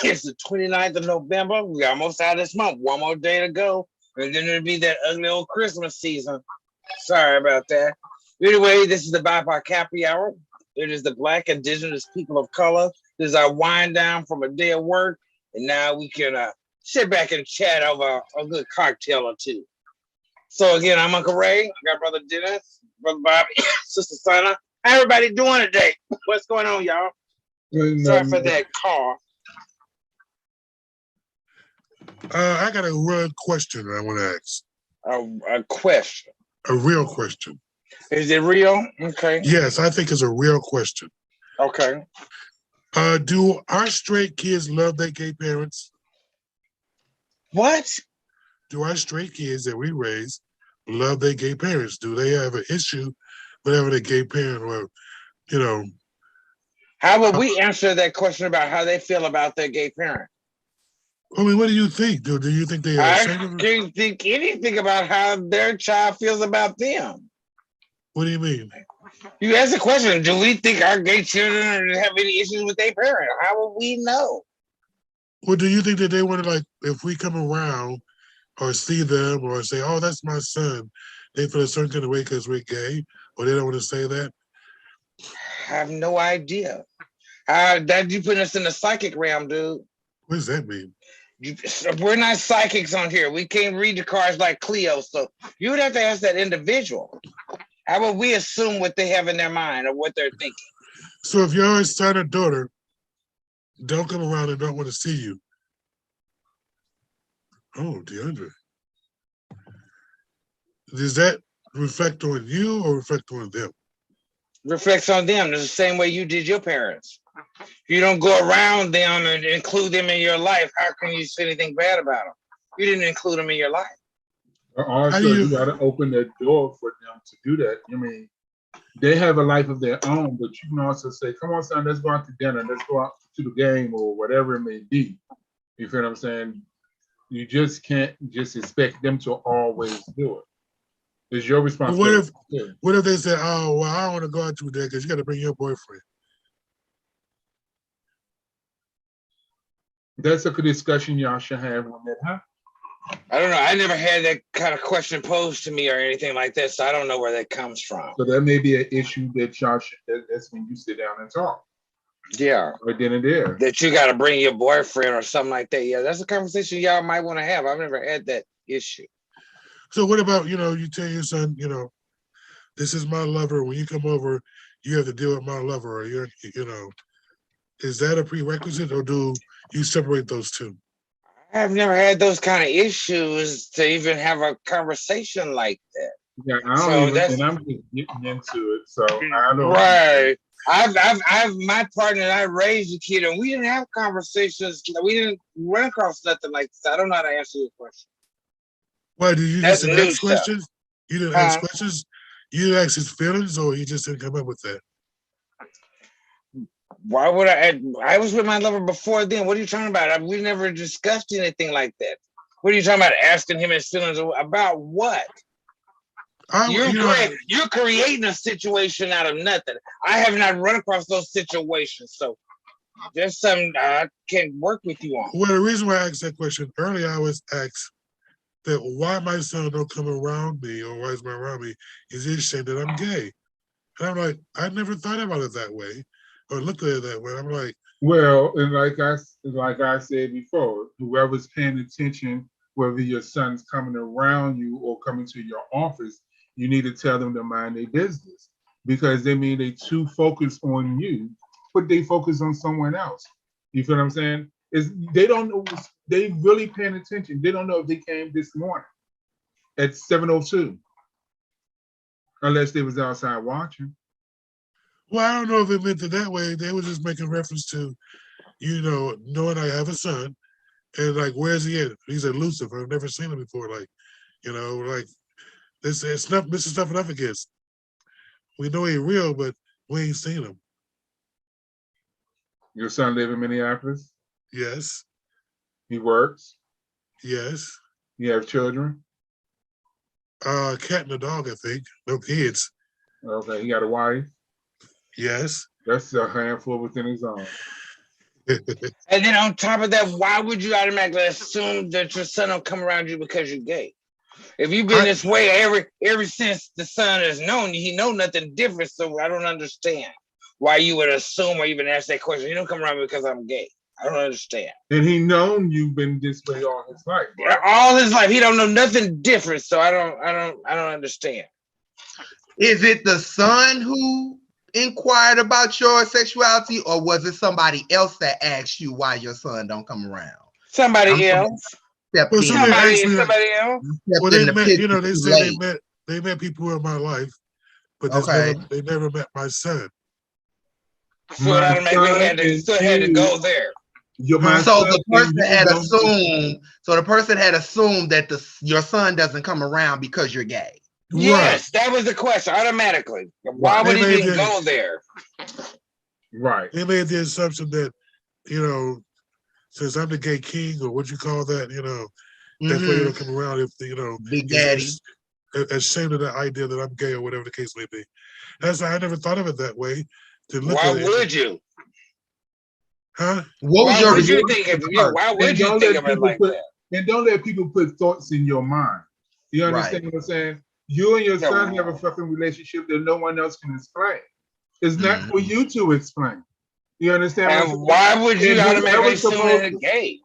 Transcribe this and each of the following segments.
It's the 29th of November. We're almost out of this month. One more day to go. And then it'll be that ugly old Christmas season. Sorry about that. Anyway, this is the Bipoc Happy Hour. It is the Black Indigenous People of Color. This is our wind down from a day of work. And now we can sit back and chat over a good cocktail or two. So again, I'm Uncle Ray. I got Brother Dennis, Brother Bobby, Sister Sana. How everybody doing today? What's going on, y'all? Sorry for that call. I got a real question I want to ask. A question. A real question. Is it real? Okay. Yes, I think it's a real question. Okay. Do our straight kids love their gay parents? What? Do our straight kids that we raise love their gay parents? Do they have an issue whenever their gay parent or, you know? How would we answer that question about how they feel about their gay parent? I mean, what do you think? Do you think they are I can't think anything about how their child feels about them. What do you mean? You asked the question, do we think our gay children have any issues with their parent? How will we know? Well, do you think that they want to, like, if we come around or see them or say, oh, that's my son, they feel a certain kind of way because we're gay, or they don't want to say that? I have no idea. That you put us in the psychic realm, dude. What does that mean? We're not psychics on here. We can't read the cards like Cleo. So you would have to ask that individual. How would we assume what they have in their mind or what they're thinking? So if your son or daughter don't come around and don't want to see you. Oh, DeAndre. Does that reflect on you or reflect on them? Reflects on them. It's the same way you did your parents. If you don't go around them and include them in your life, how can you say anything bad about them? You didn't include them in your life. Also, you got to open the door for them to do that. I mean, they have a life of their own, but you can also say, come on, son, let's go out to dinner. Let's go out to the game or whatever it may be. You feel what I'm saying? You just can't just expect them to always do it. It's your responsibility. What if they say, oh, well, I don't want to go out to that because you got to bring your boyfriend? That's a good discussion y'all should have on that, huh? I don't know. I never had that kind of question posed to me or anything like that, so I don't know where that comes from. So that may be an issue that y'all should, that's when you sit down and talk. Yeah. Right then and there. That you got to bring your boyfriend or something like that. Yeah, that's a conversation y'all might want to have. I've never had that issue. So what about, you tell your son, this is my lover. When you come over, you have to deal with my lover, or is that a prerequisite, or do you separate those two? I've never had those kind of issues to even have a conversation like that. Yeah, I'm just getting into it, so I don't. Right. I've my partner and I raised a kid, and we didn't have conversations. We didn't run across nothing like this. I don't know how to answer your question. Why did you just ask questions? You didn't ask questions. You didn't ask his feelings, or you just didn't come up with that? Why would I was with my lover before then. What are you talking about? We never discussed anything like that. What are you talking about? Asking him his feelings about what? You're creating a situation out of nothing. I have not run across those situations, so there's something I can work with you on. Well, the reason why I asked that question earlier, I was asked that why my son don't come around me, or why is man around me, is he ashamed that I'm gay? And I'm like, I never thought about it that way, or looked at it that way. I'm like, well, and like I said before, whoever's paying attention, whether your son's coming around you or coming to your office, you need to tell them to mind their business, because they mean they too focused on you, but they focus on someone else. You feel what I'm saying? They don't know, they really paying attention. They don't know if they came this morning at 7:02, unless they was outside watching. Well, I don't know if it meant it that way. They were just making reference to, knowing I have a son, and like, where's he at? He's elusive. I've never seen him before. Like, it's Mr. Stuff enough against. We know he's real, but we ain't seen him. Your son live in Minneapolis? Yes. He works? Yes. You have children? A cat and a dog, I think. No kids. Okay, he got a wife? Yes. That's a handful within his own. And then on top of that, why would you automatically assume that your son don't come around you because you're gay? If you've been this way ever since the son has known you, he know nothing different. So I don't understand why you would assume or even ask that question. You don't come around me because I'm gay. I don't understand. And he known you've been this way all his life, right? All his life, he don't know nothing different. So I don't understand. Is it the son who inquired about your sexuality, or was it somebody else that asked you why your son don't come around? Somebody else. Somebody else. Well, they met, you know, they say they met people in my life, but they never met my son. So it automatically had to go there. So the person had assumed. So the person had assumed that your son doesn't come around because you're gay. Yes, that was the question automatically. Why would he even go there? Right. They made the assumption that, you know, since I'm the gay king, or what you call that, you know, that's why you don't come around if, you know, Big Daddy. Ashamed of the idea that I'm gay or whatever the case may be. I never thought of it that way. Why would you? Huh? Why would you think of it like that? And don't let people put thoughts in your mind. You understand what I'm saying? You and your son have a fucking relationship that no one else can explain. It's not for you to explain. You understand? And why would you automatically assume they're gay?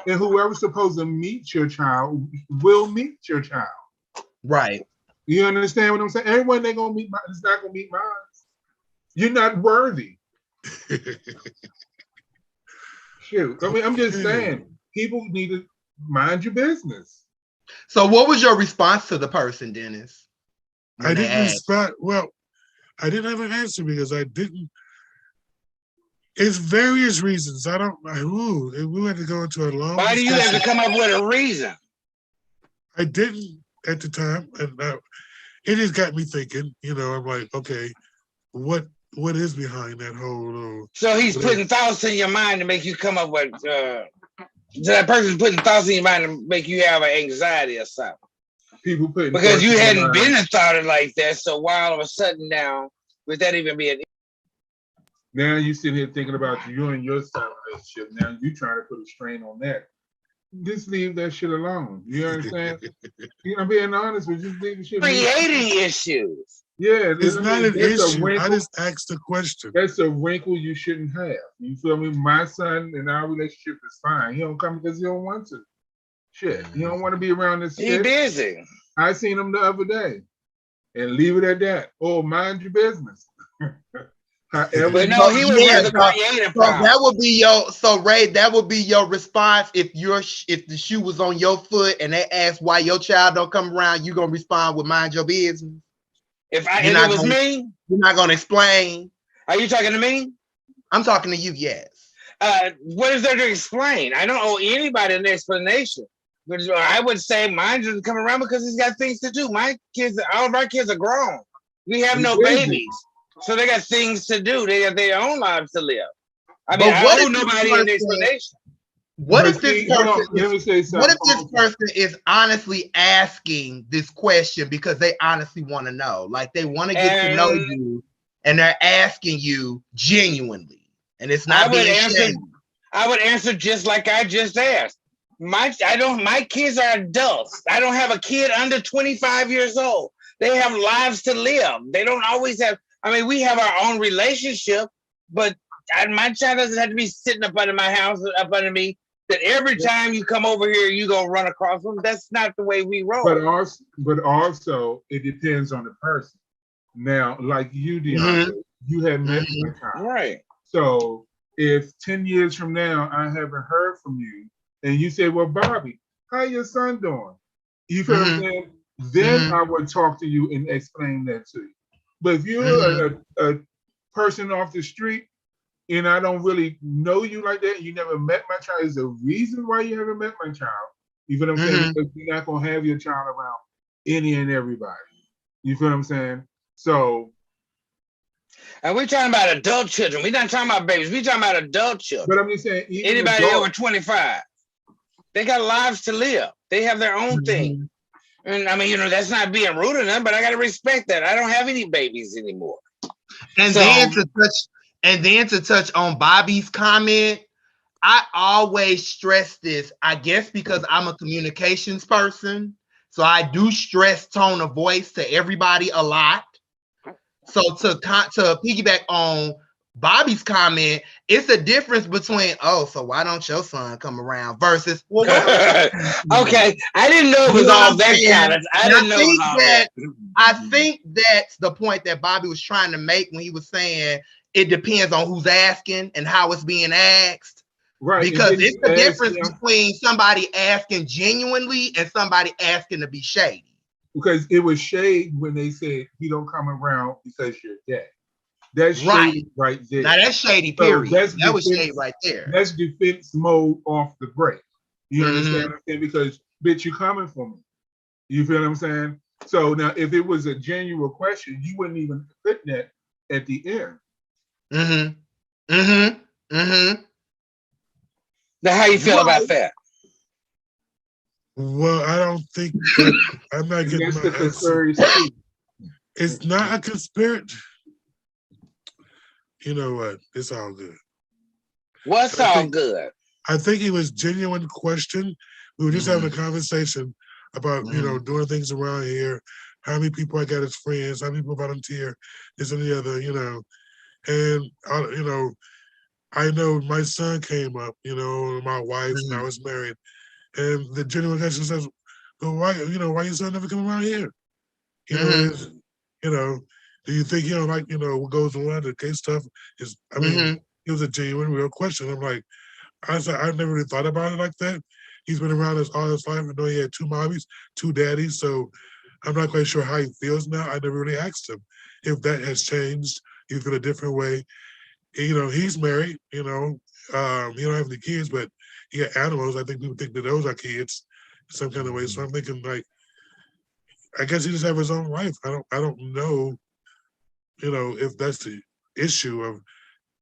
And whoever's supposed to meet your child will meet your child. Right. You understand what I'm saying? Everyone they're gonna meet is not gonna meet mine. You're not worthy. Shoot. I mean, I'm just saying, people need to mind your business. So what was your response to the person, Dennis? I didn't respond. Well, I didn't have an answer because I didn't. It's various reasons. I don't know. We had to go into a long Why do you have to come up with a reason? I didn't at the time. And it just got me thinking, you know, I'm like, okay, what is behind that whole... So he's putting thoughts in your mind to make you come up with... that person's putting thoughts in your mind to make you have an anxiety or something. People putting because you hadn't been and thought it like that. So why all of a sudden now, would that even be an... Now you sitting here thinking about you and your son relationship. Now you trying to put a strain on that. Just leave that shit alone. You understand? I'm being honest with you. Just leave the shit alone. Creating issues. Yeah, it's not an issue. I just asked the question. That's a wrinkle you shouldn't have. You feel me? My son and our relationship is fine. He don't come because he don't want to. Shit, he don't want to be around this shit. He busy. I seen him the other day, and leave it at that. Oh, mind your business. However, but no, he was the creative. So that would be Ray. That would be your response if the shoe was on your foot and they asked why your child don't come around. You gonna respond with mind your business. If it was me, you're not gonna explain. Are you talking to me? I'm talking to you. Yes. What is there to explain? I don't owe anybody an explanation. But I would say mine doesn't come around because he's got things to do. My kids, all of our kids are grown. We have no babies. So they got things to do. They have their own lives to live. I mean, I owe nobody an explanation. What if this person is honestly asking this question because they honestly want to know? Like they want to get to know you and they're asking you genuinely. And it's not being shady. I would answer just like I just asked. My kids are adults. I don't have a kid under 25 years old. They have lives to live. They don't always have. I mean, we have our own relationship, but my child doesn't have to be sitting up under my house, up under me, that every time you come over here, you go run across them. That's not the way we roll. But also, it depends on the person. Now, like you, DeAndre, you had met my child. Right. So if 10 years from now, I haven't heard from you, and you say, well, Bobby, how your son doing? You feel what I'm saying? Then I would talk to you and explain that to you. But if you're a person off the street and I don't really know you like that, you never met my child, there's a reason why you haven't met my child. You feel what I'm saying? Because you're not going to have your child around any and everybody. You feel what I'm saying? So. And we're talking about adult children. We're not talking about babies. We're talking about adult children. But I'm just saying. Anybody over 25. They got lives to live. They have their own thing. And I mean, that's not being rude to them, but I got to respect that. I don't have any babies anymore. And then to touch on Bobby's comment, I always stress this, I guess because I'm a communications person. So I do stress tone of voice to everybody a lot. So to piggyback on Bobby's comment, it's a difference between, oh, so why don't your son come around versus, well, why don't Okay, I didn't know it was all that kind of. I didn't know it was all that. I think that's the point that Bobby was trying to make when he was saying it depends on who's asking and how it's being asked. Right. Because it's the difference between somebody asking genuinely and somebody asking to be shady. Because it was shade when they said he don't come around because you're gay. That's right. shady right there. Now that's shady, period. So that was shady right there. That's defense mode off the break. You understand what I'm saying? Because, bitch, you coming for me. You feel what I'm saying? So now if it was a genuine question, you wouldn't even put that at the end. Now, how you feel about that? Well, I don't think that I'm not getting my answer. It's not a conspiracy. You know what? It's all good. What's all good? I think it was genuine question. We were just having a conversation about, you know, doing things around here, how many people I got as friends, how many people volunteer, this and the other, you know. And, you know, I know my son came up, you know, my wife, and I was married. And the genuine question says, well, why your son never come around here? You know, do you think, you know, like, you know, what goes on, the gay stuff is, I mean, it was a genuine, real question. I'm like, I said, I've never really thought about it like that. He's been around us all his life. I know he had 2 mommies, 2 daddies. So I'm not quite sure how he feels now. I never really asked him if that has changed. He feel a different way. You know, he's married, you know, he don't have any kids, but he got animals. I think people think that those are kids in some kind of way. So I'm thinking like, I guess he just have his own life. I don't know, you know, if that's the issue of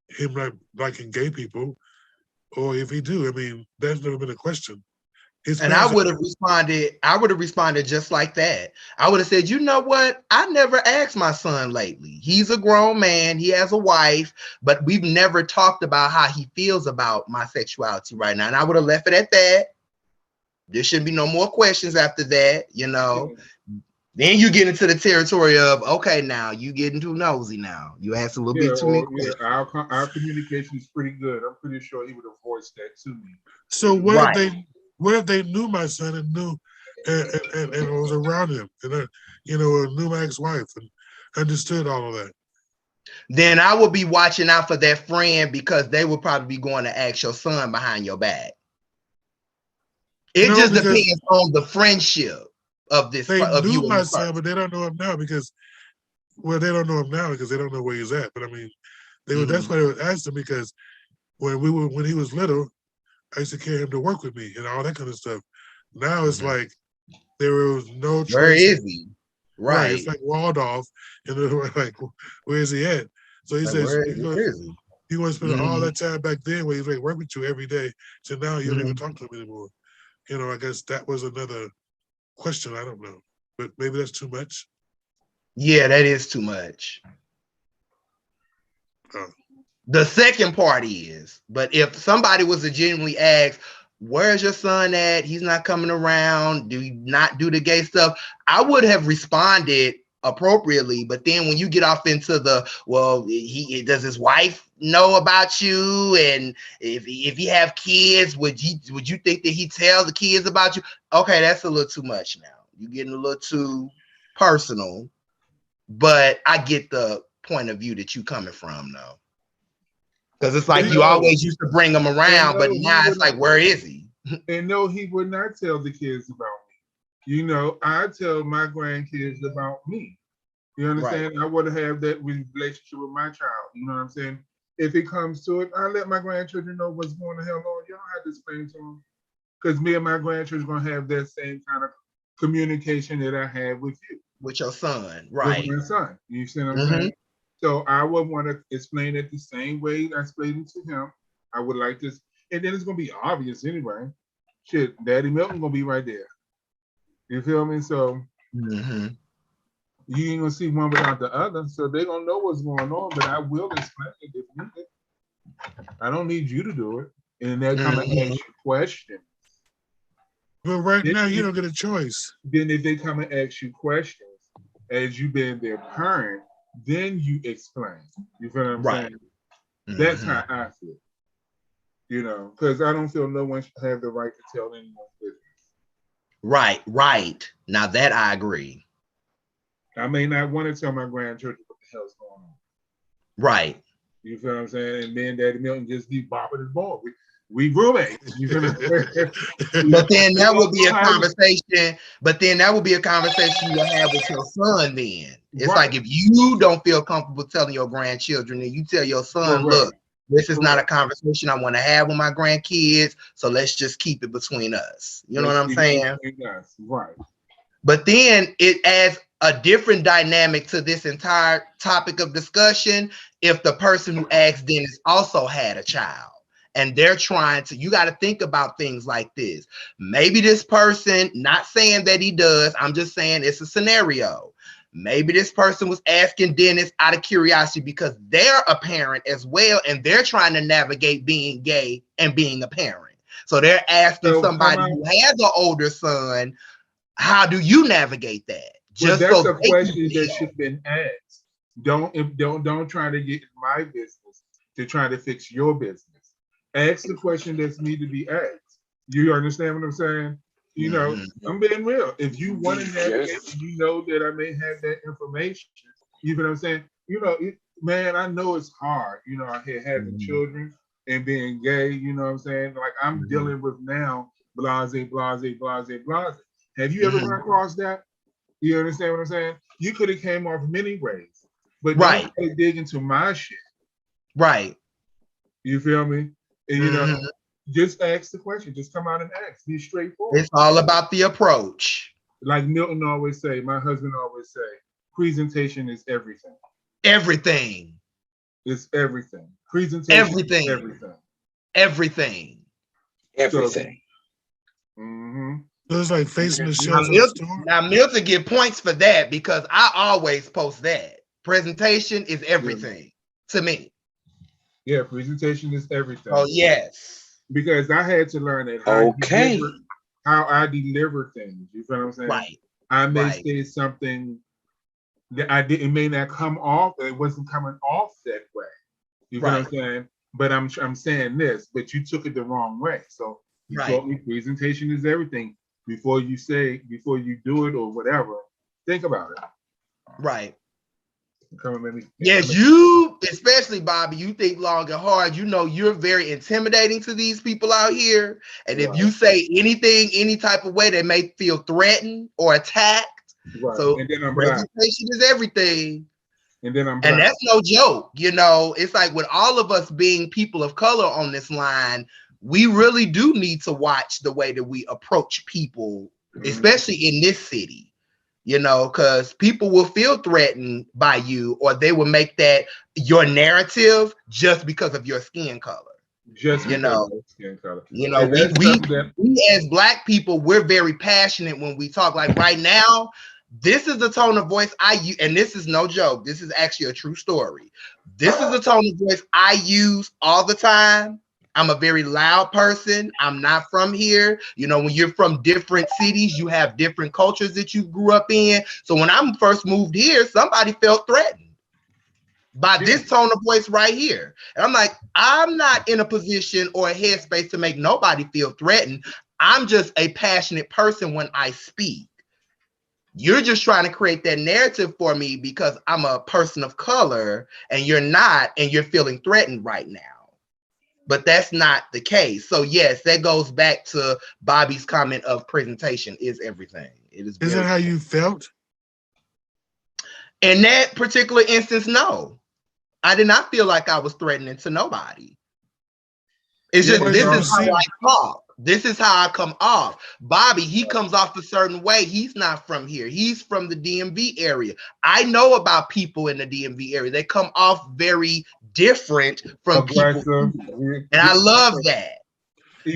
him not liking gay people, or if he do. I mean, that's never been a question. And I would have responded just like that. I would have said, you know what? I never asked my son lately. He's a grown man. He has a wife, but we've never talked about how he feels about my sexuality right now. And I would have left it at that. There shouldn't be no more questions after that, you know. Then you get into the territory of, okay, now you getting too nosy now. You ask a little bit too many questions. Our communication is pretty good. I'm pretty sure he would have voiced that to me. So what if they knew my son and knew and was around him and you know, knew my ex-wife and understood all of that? Then I would be watching out for that friend because they would probably be going to ask your son behind your back. It just depends on the friendship of this. They knew my son, but they don't know him now because, well, they don't know him now because they don't know where he's at. But I mean, that's why they would ask him, because when he was little, I used to carry him to work with me and all that kind of stuff. Now it's like there was no choice. Where is he? Right. It's like walled off, and they're like, where is he at? So he says he wants to spend all that time back then where he's like work with you every day. So now you don't even talk to him anymore. You know, I guess that was another question. I don't know, but maybe that's too much. Yeah, that is too much. The second part is, but if somebody was to genuinely ask, where's your son at? He's not coming around. Do you not do the gay stuff? I would have responded appropriately. But then when you get off into the, well, does his wife know about you? And if he have kids, would you think that he tells the kids about you? Okay, that's a little too much now. You're getting a little too personal. But I get the point of view that you coming from, though. Because it's like you always used to bring him around, but now it's like, where is he? And no, he would not tell the kids about me. You know, I tell my grandkids about me. You understand? Right. I would have that relationship with my child. You know what I'm saying? If it comes to it, I let my grandchildren know what's going to hell on. You don't have to explain to them. Because me and my grandchildren are going to have that same kind of communication that I had with you. With your son, right? With my son. You see what I'm saying? So I would want to explain it the same way I explained it to him. I would like this, and then it's gonna be obvious anyway. Shit, Daddy Milton gonna be right there. You feel me? So you ain't gonna see one without the other. So they gonna know what's going on. But I will explain it if needed. I don't need you to do it. and they come and ask you questions. But right now, you don't get a choice. Then if they come and ask you questions as you being their parent, then you explain. You feel what I'm saying? That's how I feel. You know, because I don't feel no one should have the right to tell anyone's business. Right. Now that I agree. I may not want to tell my grandchildren what the hell's going on. Right. You feel what I'm saying? And me and Daddy Milton just keep bopping his ball. We roommates. You feel what I'm saying? But then that would be a conversation. But then that would be a conversation you'll have with your son. Then it's like if you don't feel comfortable telling your grandchildren, and you tell your son, "Look, this is not a conversation I want to have with my grandkids. So let's just keep it between us." You know what I'm saying? Right. But then it adds a different dynamic to this entire topic of discussion if the person who asked Dennis also had a child. And they're trying to, you got to think about things like this. Maybe this person, not saying that he does, I'm just saying it's a scenario. Maybe this person was asking Dennis out of curiosity because they're a parent as well, and they're trying to navigate being gay and being a parent. So they're asking somebody who has an older son, how do you navigate that? Just that's so a question that should have been asked. Don't try to get in my business to try to fix your business. Ask the question that's need to be asked. You understand what I'm saying? You know, I'm being real. If you want to navigate, you know that I may have that information. You know what I'm saying? You know, man, I know it's hard. You know, I had having children and being gay. You know what I'm saying? Like I'm dealing with now, blase. Have you ever run across that? You understand what I'm saying? You could have came off many ways, but don't dig into my shit. Right. You feel me? And you know, just ask the question. Just come out and ask. Be straightforward. It's all about the approach. Like Milton always say, my husband always say, presentation is everything. Everything. It's everything. Presentation everything. Is everything. Everything. Everything. So, it's like facing the show. Now Milton get points for that because I always post that. Presentation is everything to me. Yeah, presentation is everything. Oh, yes. Because I had to learn that how I deliver things. You feel what I'm saying? Right. I may say something that it may not come off, it wasn't coming off that way. You feel what I'm saying? But I'm saying this, but you took it the wrong way. So you told me presentation is everything. Before you do it or whatever, think about it. Right. Yes, you, especially Bobby, you think long and hard. You know you're very intimidating to these people out here. And if you say anything, any type of way, they may feel threatened or attacked. So and then I'm presentation is everything. And then I'm and that's no joke. You know, it's like with all of us being people of color on this line, we really do need to watch the way that we approach people, especially in this city. You know, because people will feel threatened by you, or they will make that your narrative just because of your skin color. Just you know, skin color. You know, we as Black people, we're very passionate when we talk. Like right now, this is the tone of voice I use, and this is no joke. This is actually a true story. This is the tone of voice I use all the time. I'm a very loud person. I'm not from here. You know, when you're from different cities, you have different cultures that you grew up in. So when I first moved here, somebody felt threatened by this tone of voice right here. And I'm like, I'm not in a position or a headspace to make nobody feel threatened. I'm just a passionate person when I speak. You're just trying to create that narrative for me because I'm a person of color and you're not, and you're feeling threatened right now. But that's not the case. So yes, that goes back to Bobby's comment of presentation is everything. It is. Is that how you felt? In that particular instance, no. I did not feel like I was threatening to nobody. It's just this is how I talk. This is how I come off. Bobby, he comes off a certain way. He's not from here. He's from the DMV area. I know about people in the DMV area. They come off very different from people. And I love that.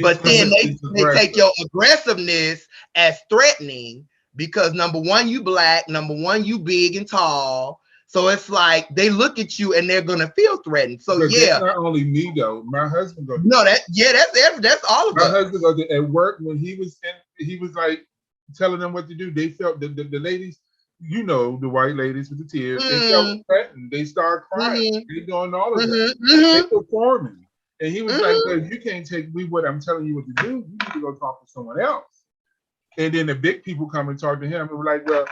But then they take your aggressiveness as threatening because number one, you Black. Number one, you big and tall. So it's like they look at you and they're gonna feel threatened. So But yeah, that's not only me though. My husband goes. no, that's all of My us. husband goes at work when he was like telling them what to do. They felt the ladies, you know, the white ladies with the tears. They felt threatened. They started crying. They doing all of that. They performing. And he was like, "Well, you can't take me what I'm telling you what to do. You need to go talk to someone else." And then the big people come and talk to him and were like, "Well,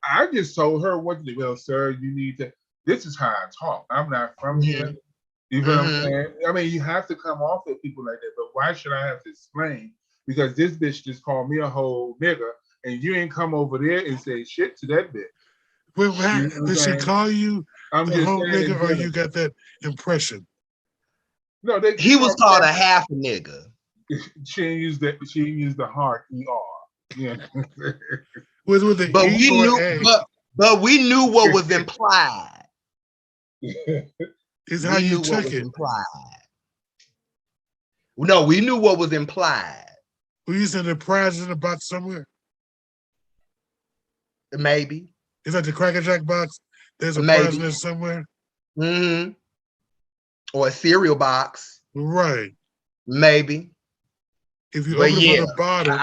I just told her what to do." "Well, sir, you need to. This is how I talk. I'm not from here." You feel what I'm saying? I mean, you have to come off at people like that. But why should I have to explain? Because this bitch just called me a whole nigga, and you ain't come over there and say shit to that bitch. Well, did she call you I'm the just whole saying nigga, or you got that impression? No, he was called a half a nigga. She used the hard ER. Yeah. With the But E we or knew, A but we knew what was implied. is how you took it. No, we knew what was implied. Were you saying the prize in the box somewhere? Maybe. Is that the Cracker Jack box? There's a prize in there somewhere. Or a cereal box. Right. Maybe. If you open it on the bottom.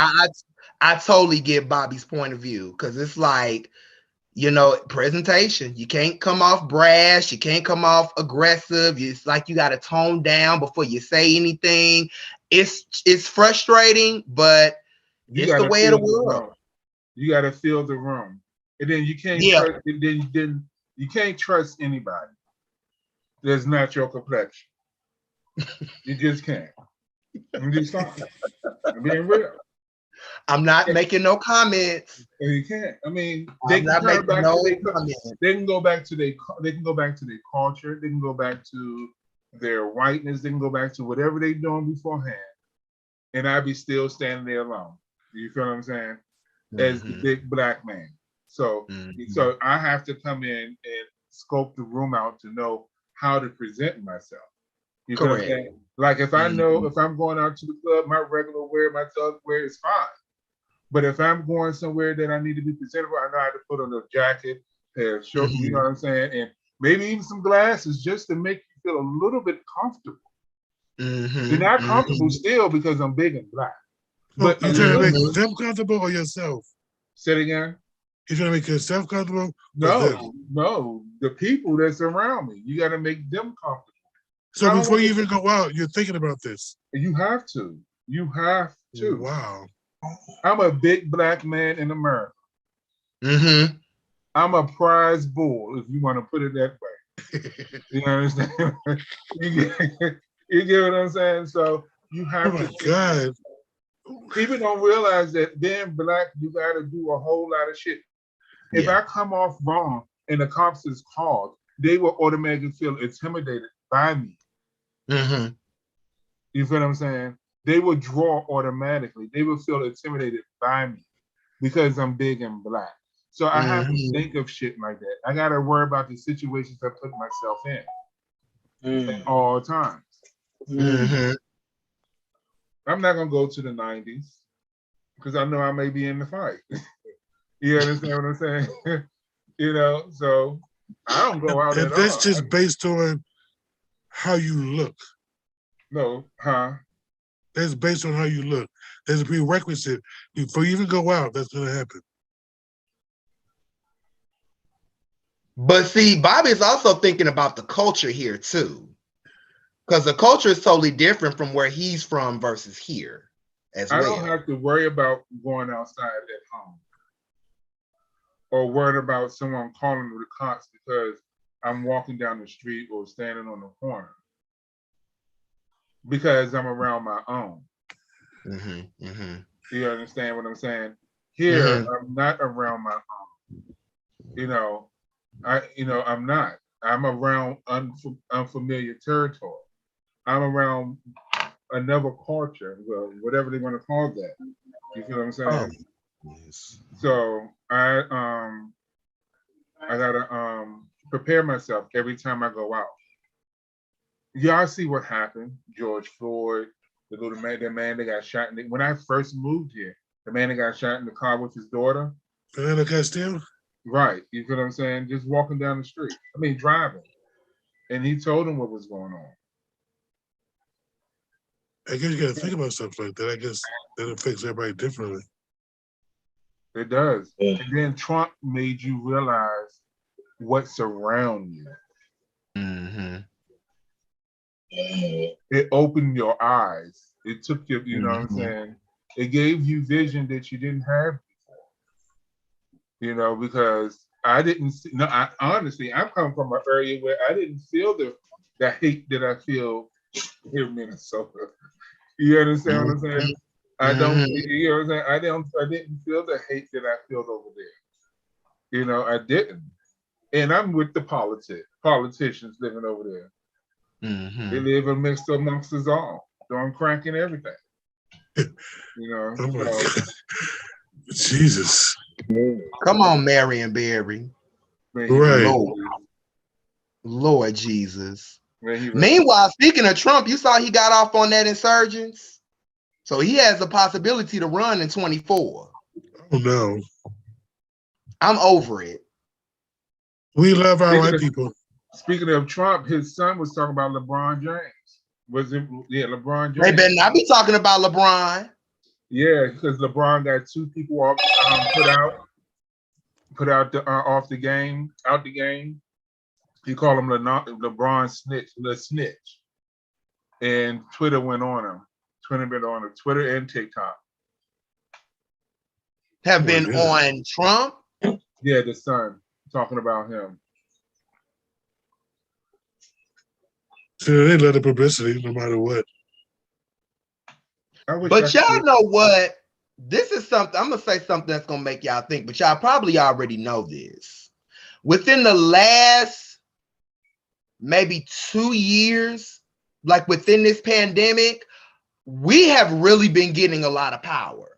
I totally get Bobby's point of view, because it's like, you know, presentation. You can't come off brash. You can't come off aggressive. It's like you got to tone down before you say anything. It's frustrating, but it's the way of the world. You got to feel the room, and then you can't trust. Then you can't trust anybody that's not your complexion. You just can't. I'm just talking. I'm being real. I'm not making no comments. You can't. I mean, they can go back to their culture. They can go back to their whiteness. They can go back to whatever they doing beforehand, and I'd be still standing there alone. You feel what I'm saying? As the big black man. So I have to come in and scope the room out to know how to present myself. You feel what I'm saying? Like if I know if I'm going out to the club, my regular wear, my thug wear is fine. But if I'm going somewhere that I need to be presentable, I know I have to put on a jacket, pair of shorts, you know what I'm saying? And maybe even some glasses just to make you feel a little bit comfortable. You're not comfortable still because I'm big and black. But you trying to make them comfortable or yourself? Say it again. You trying to make yourself comfortable? No, the people that's around me. You got to make them comfortable. So before you even go out, you're thinking about this. You have to. You have to. Wow. I'm a big black man in America. I'm a prize bull, if you want to put it that way. You understand? You get what I'm saying? So you have to. God. People don't realize that being black, you got to do a whole lot of shit. If I come off wrong and the cops is called, they will automatically feel intimidated by me. You feel what I'm saying? They will draw automatically. They will feel intimidated by me because I'm big and black. So I have to think of shit like that. I got to worry about the situations I put myself in at all times. I'm not going to go to the 90s because I know I may be in the fight. You understand what I'm saying? You know, so I don't go out at all. That's just based on how you look. No, That's based on how you look. There's a prerequisite. Before you even go out, that's going to happen. But see, Bobby is also thinking about the culture here too. Because the culture is totally different from where he's from versus here as well. I don't have to worry about going outside at home or worried about someone calling the cops because I'm walking down the street or standing on the corner because I'm around my own. You understand what I'm saying? Here, I'm not around my own. You know, I'm not. I'm around unfamiliar territory. I'm around another culture, well, whatever they want to call that. You feel what I'm saying? Yes. So I gotta prepare myself every time I go out. Y'all see what happened? George Floyd, the man that got shot. When I first moved here, the man that got shot in the car with his daughter. Fernando Castillo? Right. You feel what I'm saying? Just walking down the street. I mean, driving. And he told him what was going on. I guess you got to think about stuff like that. I guess that affects everybody differently. It does. Yeah. And then Trump made you realize what's around you. Mm-hmm. It opened your eyes. It took you, you know what I'm Mhm. saying? It gave you vision that you didn't have before. You know, because I didn't see, no, I honestly, I'm coming from an area where I didn't feel the hate that I feel here in Minnesota. You understand what I'm saying? I don't, you know what I'm saying? I didn't feel the hate that I felt over there. You know, I didn't. And I'm with the politicians living over there. Mm-hmm. They live amongst us all, doing crack and everything. You know, Oh my so, God. Jesus. Come on, Marion Barry. man, he Right. Lord Jesus. Man, he Meanwhile, speaking of Trump, you saw he got off on that insurgents. So he has the possibility to run in 24. Oh no. I'm over it. We love our white people. Speaking of Trump, his son was talking about LeBron James. Was it? Yeah, LeBron James. They better not be talking about LeBron. Yeah, because LeBron got 2 people off, put out out the game. He called him LeBron snitch, the snitch, and Twitter went on him. Twitter and TikTok. Have been on Trump. Yeah, the son talking about him. So they let the publicity no matter what. But y'all know what? This is something, I'm going to say something that's going to make y'all think, but y'all probably already know this. Within the last maybe 2 years, like within this pandemic, we have really been getting a lot of power.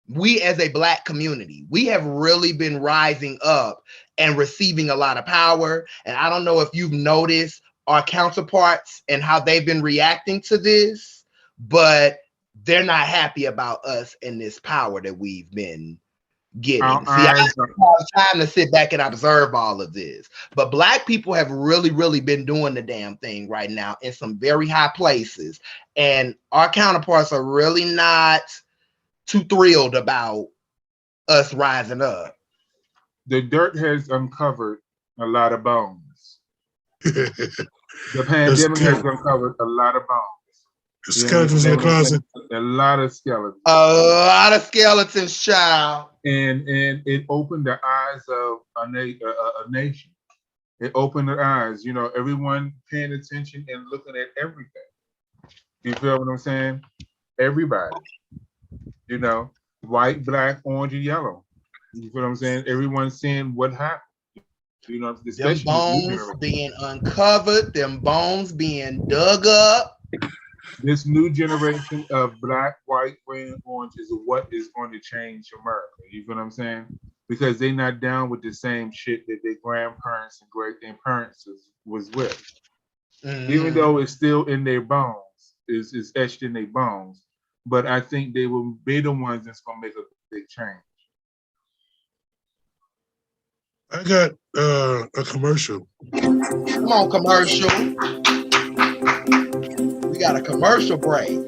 We as a Black community, we have really been rising up and receiving a lot of power. And I don't know if you've noticed our counterparts and how they've been reacting to this, but they're not happy about us and this power that we've been getting. See, I don't have time to sit back and observe all of this, but Black people have really, really been doing the damn thing right now in some very high places. And our counterparts are really not too thrilled about us rising up. The dirt has uncovered a lot of bones. The pandemic has uncovered a lot of bones. Skeletons in the closet. A lot of skeletons. A lot of skeletons, child. And it opened the eyes of a nation. It opened their eyes. You know, everyone paying attention and looking at everything. You feel what I'm saying? Everybody. You know, white, Black, orange, and yellow. You feel what I'm saying? Everyone's seeing what happened. You know, them bones being uncovered, them bones being dug up. This new generation of Black, white, red, and orange is what is going to change America. You feel what I'm saying? Because they're not down with the same shit that their grandparents and great-grandparents was with. Mm-hmm. Even though it's still in their bones, it's etched in their bones. But I think they will be the ones that's going to make a big change. I got a commercial. Come on, commercial. We got a commercial break.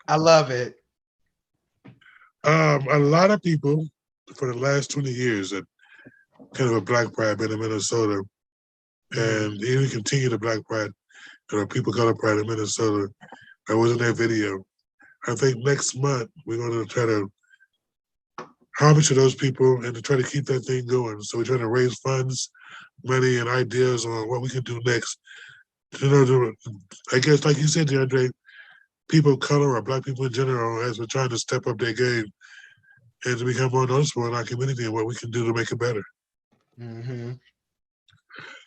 I love it. A lot of people for the last 20 years that kind of a black pride been in Minnesota, and even continue the black pride, people color pride in Minnesota. That was in that video. I think next month we're going to try to homage to those people and to try to keep that thing going. So we're trying to raise funds, money, and ideas on what we can do next. I guess, like you said, DeAndre, people of color or black people in general, as we're trying to step up their game and to become more noticeable in our community and what we can do to make it better. Mm-hmm.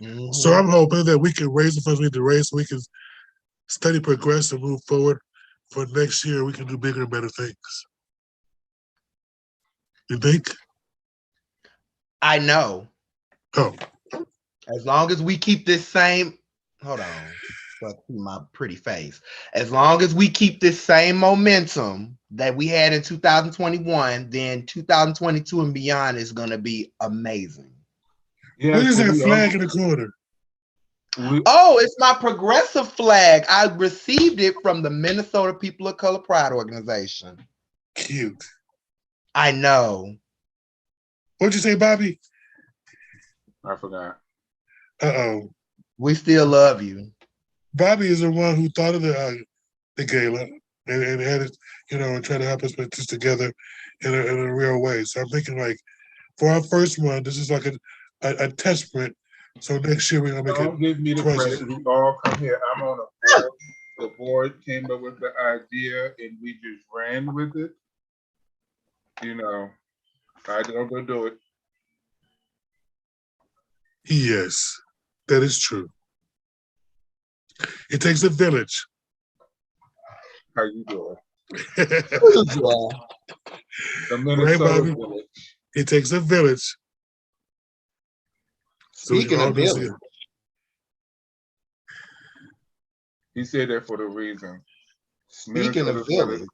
Mm-hmm. So I'm hoping that we can raise the funds we need to raise so we can steady progress and move forward. For next year, we can do bigger and better things. You think? I know. Oh. As long as we keep this same, hold on, let's see my pretty face. As long as we keep this same momentum that we had in 2021, then 2022 and beyond is going to be amazing. Yeah, What is that flag in the corner? Oh, it's my progressive flag. I received it from the Minnesota People of Color Pride Organization. Cute. I know. What'd you say, Bobby? I forgot. Uh-oh. We still love you. Bobby is the one who thought of the gala and had it, and tried to help us put this together in a real way. So I'm thinking, like, for our first one, this is like a test print. So next year we're gonna make Don't give me the credit. We all come here. I'm on a board. The board came up with the idea, and we just ran with it. I don't go do it. Yes, that is true. It takes a village. How you doing? The Minnesota village. It takes a village. Speaking of village. He said that for the reason. Speaking of village.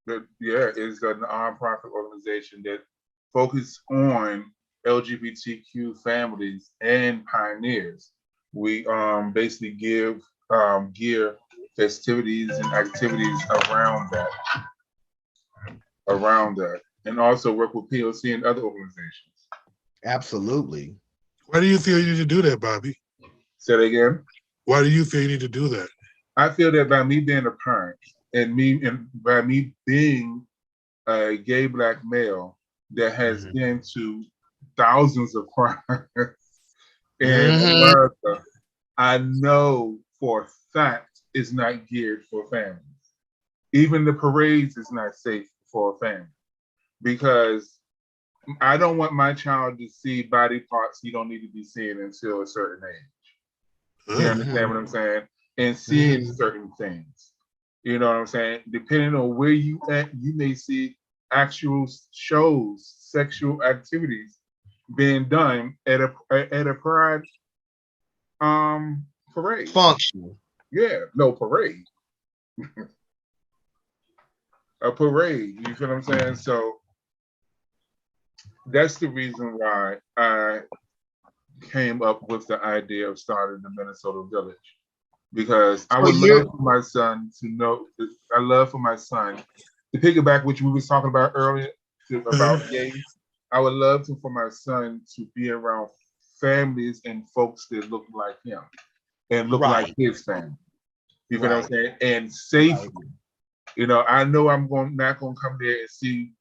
Is a nonprofit organization that focuses on LGBTQ families and pioneers. We basically give gear festivities and activities around that, and also work with POC and other organizations. Absolutely. Why do you feel you need to do that, Bobby? Say it again. Why do you feel you need to do that? I feel that by me being a parent and by me being a gay black male that has been to thousands of crimes in America, I know for a fact it's not geared for families. Even the parades is not safe for a family, because I don't want my child to see body parts he don't need to be seeing until a certain age. You understand what I'm saying? And seeing certain things. You know what I'm saying? Depending on where you at, you may see actual shows, sexual activities being done at a pride parade. Function. Yeah, no parade. A parade. You feel what I'm saying? So that's the reason why I came up with the idea of starting the Minnesota Village. Because I would love for my son to know, I love for my son to piggyback what we was talking about earlier about gays. I would love for my son to be around families and folks that look like him and look like his family. You know what I'm saying? And safely. I know I'm not gonna come there and see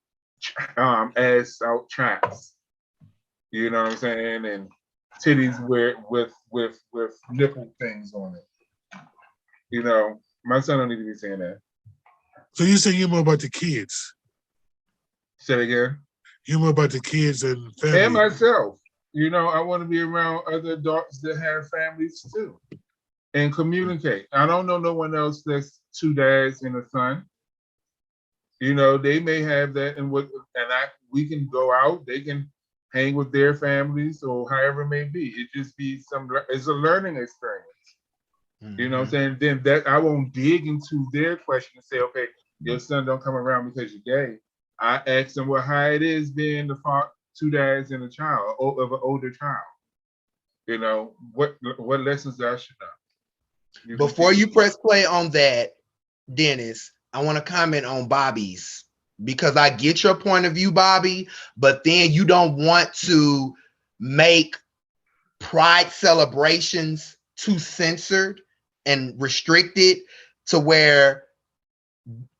ass out chaps. You know what I'm saying? And titties with nipple things on it. My son don't need to be saying that. So you say you're more about the kids? Say it again. You're more about the kids and family. And myself. I want to be around other adults that have families too, and communicate. I don't know no one else that's two dads and a son. They may have that, we can go out. They can hang with their families or however it may be. It just be it's a learning experience. You know what I'm saying? Then that I won't dig into their question and say, okay, your son don't come around because you're gay. I ask them, well, how it is being the two dads and a child of an older child. What lessons I should know. Before you press play on that, Dennis, I want to comment on Bobby's, because I get your point of view, Bobby, but then you don't want to make pride celebrations too censored and restricted to where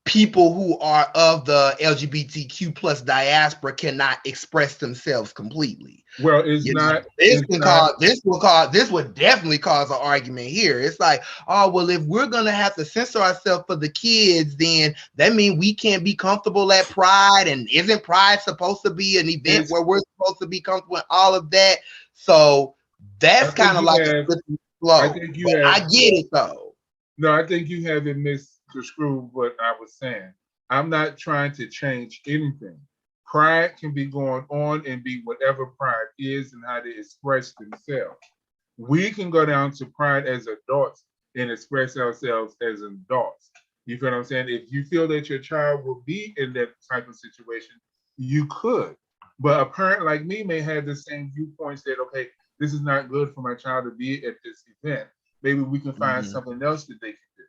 people who are of the LGBTQ plus diaspora cannot express themselves completely. Well, it's not. This would definitely cause an argument here. It's like, oh, well, if we're gonna have to censor ourselves for the kids, then that means we can't be comfortable at Pride. And isn't Pride supposed to be an event where we're supposed to be comfortable in all of that? So that's kind of like a slippery slope. I get it though. No, I think you haven't misconstrued what I was saying. I'm not trying to change anything. Pride can be going on and be whatever pride is and how they express themselves. We can go down to Pride as adults and express ourselves as adults. You feel what I'm saying? If you feel that your child will be in that type of situation, you could. But a parent like me may have the same viewpoints that, okay, this is not good for my child to be at this event. Maybe we can find something else that they can do.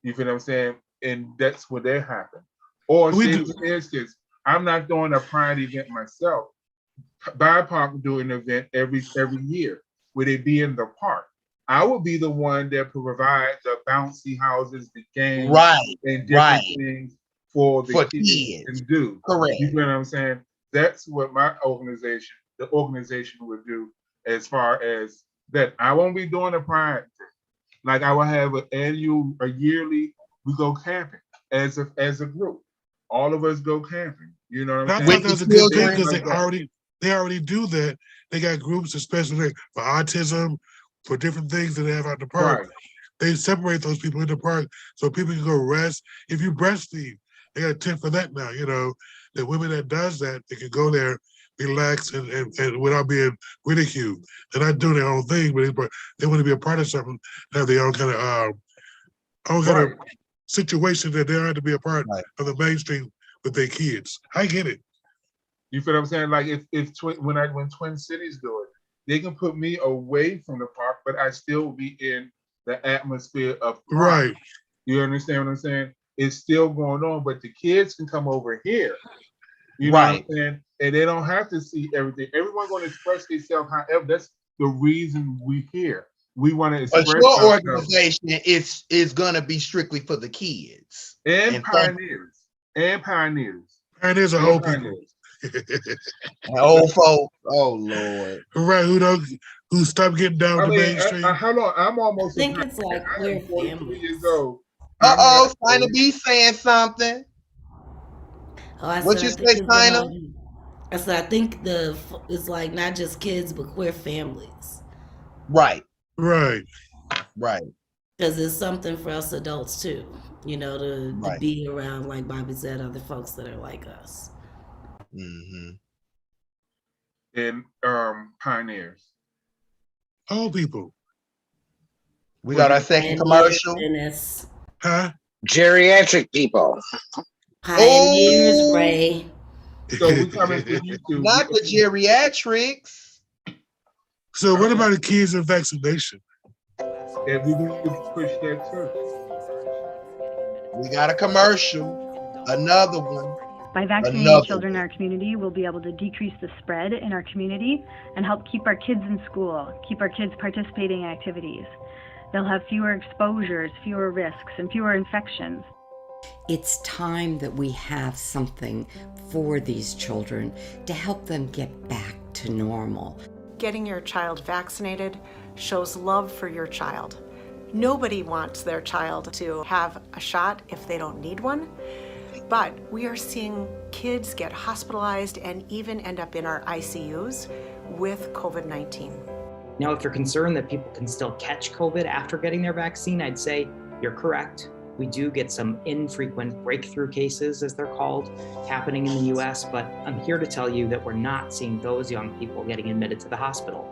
You feel what I'm saying? And that's what they happen. Or say, for instance, I'm not doing a Pride event myself. Bipoc do an event every year where they be in the park. I will be the one that provides the bouncy houses, the games, and different things for the kids to do. Correct. You know what I'm saying? That's what my organization, the organization would do as far as that. I won't be doing a Pride thing. Like I will have a yearly, we go camping as a group. All of us go camping. You know what I'm saying? I thought that was a good thing because they already do that. They got groups, especially for autism, for different things that they have out in the park. Right. They separate those people in the park so people can go rest. If you breastfeed, they got a tip for that now. You know, the women that does that, they can go there, relax, and without being ridiculed. They're not doing their own thing, but they want to be a part of something, have their own kind of situation that they don't have to be a part of the mainstream with their kids. I get it. You feel what I'm saying? Like when Twin Cities do it, they can put me away from the park, but I still be in the atmosphere of park. Right. You understand what I'm saying? It's still going on, but the kids can come over here. You know what I'm saying? And they don't have to see everything. Everyone's going to express themselves. However, that's the reason we're here. We want to express. But your organization is going to be strictly for the kids and pioneers. And pioneers. Pioneers are old people. Old folks. Oh Lord. Right? Who stopped getting down the mainstream? How long? I'm almost. I think it's like queer families. Years old. China be saying something. What you say, China? I said I think it's like not just kids but queer families. Right. Right. Because it's something for us adults too, you know, to be around, like Bobby said, other folks that are like us. Mm-hmm. And pioneers. Old people. We got our second commercial. Huh? Geriatric people. Pioneers, Ray. So we coming for you too. Not the geriatrics. So what about the kids and vaccination? And we need to push that too. We got a commercial. Another one. By vaccinating children in our community, we'll be able to decrease the spread in our community and help keep our kids in school, keep our kids participating in activities. They'll have fewer exposures, fewer risks, and fewer infections. It's time that we have something for these children to help them get back to normal. Getting your child vaccinated shows love for your child. Nobody wants their child to have a shot if they don't need one, but we are seeing kids get hospitalized and even end up in our ICUs with COVID-19. Now, if you're concerned that people can still catch COVID after getting their vaccine, I'd say you're correct. We do get some infrequent breakthrough cases, as they're called, happening in the US, but I'm here to tell you that we're not seeing those young people getting admitted to the hospital.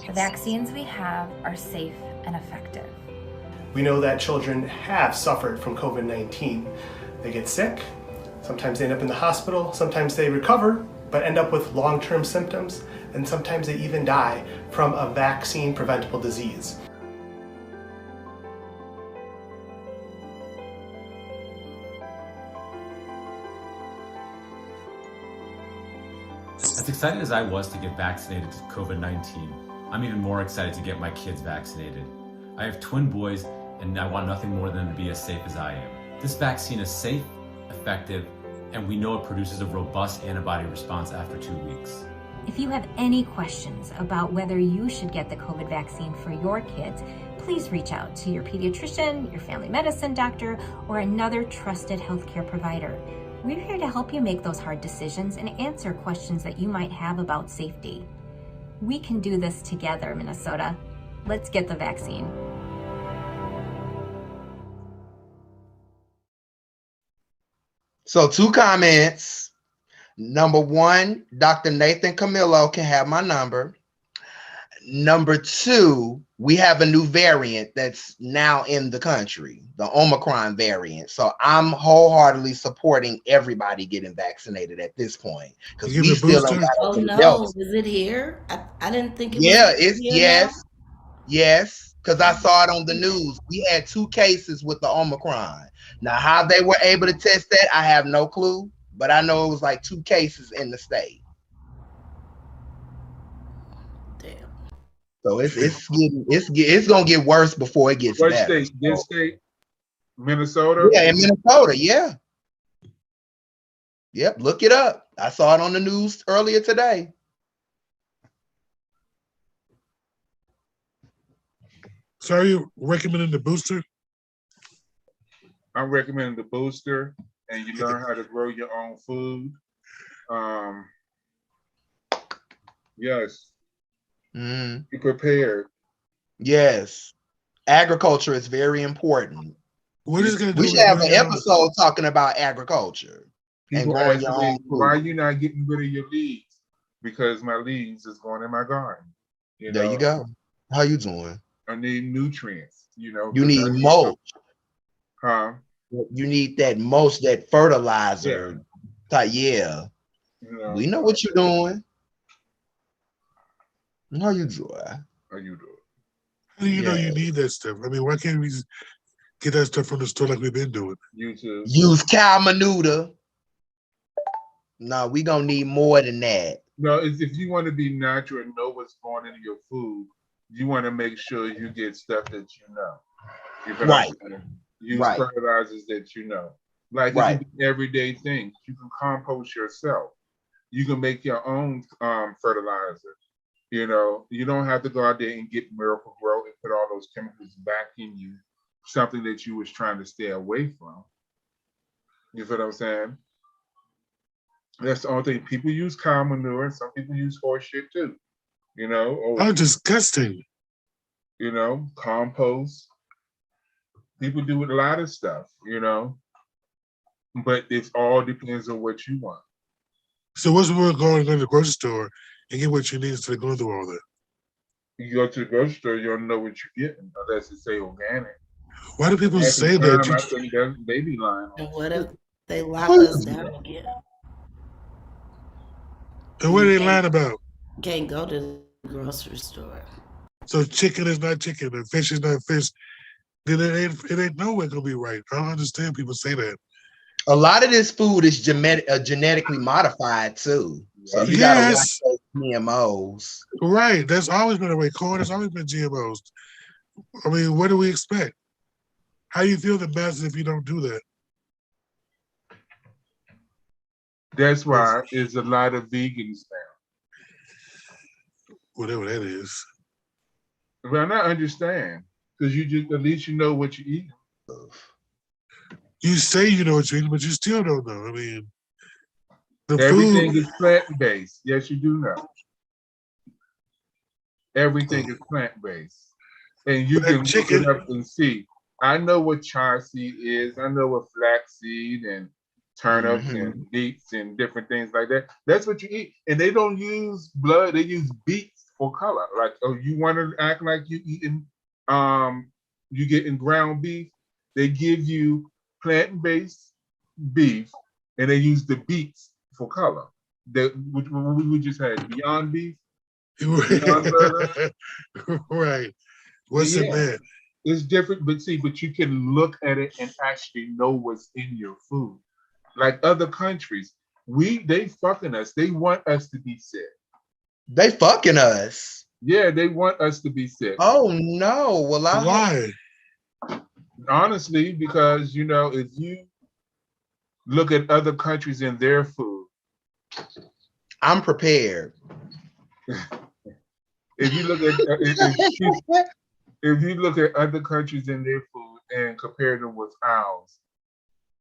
The vaccines we have are safe and effective. We know that children have suffered from COVID-19. They get sick, sometimes they end up in the hospital, sometimes they recover, but end up with long-term symptoms, and sometimes they even die from a vaccine-preventable disease. As excited as I was to get vaccinated to COVID-19, I'm even more excited to get my kids vaccinated. I have twin boys, and I want nothing more than them to be as safe as I am. This vaccine is safe, effective, and we know it produces a robust antibody response after 2 weeks. If you have any questions about whether you should get the COVID vaccine for your kids, please reach out to your pediatrician, your family medicine doctor, or another trusted healthcare provider. We're here to help you make those hard decisions and answer questions that you might have about safety. We can do this together, Minnesota. Let's get the vaccine. So 2 comments. Number 1, Dr. Nathan Camillo can have my number. Number 2, we have a new variant that's now in the country, the Omicron variant. So I'm wholeheartedly supporting everybody getting vaccinated at this point because we still don't got Oh the no, Delta. is it here? I didn't think it was It's here yes, now. yes, because I saw it on the news. We had 2 cases with the Omicron. Now, how they were able to test that, I have no clue, but I know it was like 2 cases in the state. Damn. So it's gonna get worse before it gets What better. state? This state? Minnesota? Yeah, in Minnesota, yeah. Yep, look it up. I saw it on the news earlier today. So are you recommending the booster? I'm recommending the booster, and you learn how to grow your own food. Yes. Be prepared. Yes. Agriculture is very important. What is going to do? We should have an episode talking about agriculture and People growing ask your me, own food. why are you not getting rid of your leaves? Because my leaves is going in my garden. There you go. How you doing? I need nutrients, You need mulch. Huh? You need that mulch, that fertilizer. Yeah. We know what you're doing. How you doing? How you doing? How do you know you need that stuff? I mean, why can't we just get that stuff from the store like we've been doing? YouTube. Use cow manure. No, we gonna need more than that. No, if you want to be natural and know what's going into your food, you want to make sure you get stuff that you know. Right. Use fertilizers that you know. Like it can be everyday things. You can compost yourself. You can make your own fertilizer. You know, you don't have to go out there and get Miracle Grow and put all those chemicals back in you, something that you was trying to stay away from. You feel what I'm saying? That's the only thing. People use cow manure, and some people use horse shit too. You know? Oh, disgusting. You know, compost. People do a lot of stuff, you know? But it all depends on what you want. So what's the word going to the grocery store and get what you need instead of going through all that? You go to the grocery store, you don't know what you're getting unless it say organic. Why do people say that? I think they be lying. And what if they lock us down again? And what are they lying about? Can't go to the grocery store. So chicken is not chicken and fish is not fish. Then it ain't nowhere gonna be right. I don't understand people say that. A lot of this food is genetically modified too. So you gotta watch those GMOs. Right. That's always been the way. Corn has always been GMOs. I mean, what do we expect? How do you feel the masses if you don't do that? That's why there's a lot of vegans now. Whatever that is. Well, I understand. Because you just at least you know what you eat. You say you know what you're eating, but you still don't know. I mean, everything food is plant-based. Yes, you do know. Everything is plant-based. And you can look it up and see. I know what chia seed is. I know what flaxseed and turnips and beets and different things like that. That's what you eat. And they don't use blood. They use beets for color. Like, oh, you want to act like you eating, you getting ground beef. They give you plant-based beef, and they use the beets for color. that we just had Beyond Beef, Beyond Burger. Right. What's in there? It's different, but you can look at it and actually know what's in your food. Like other countries, they fucking us. They want us to be sick. They fucking us. Yeah, they want us to be sick. Oh no! Well, why? Honestly, because if you look at other countries and their food, I'm prepared. If you look at if you look at other countries and their food and compare them with ours,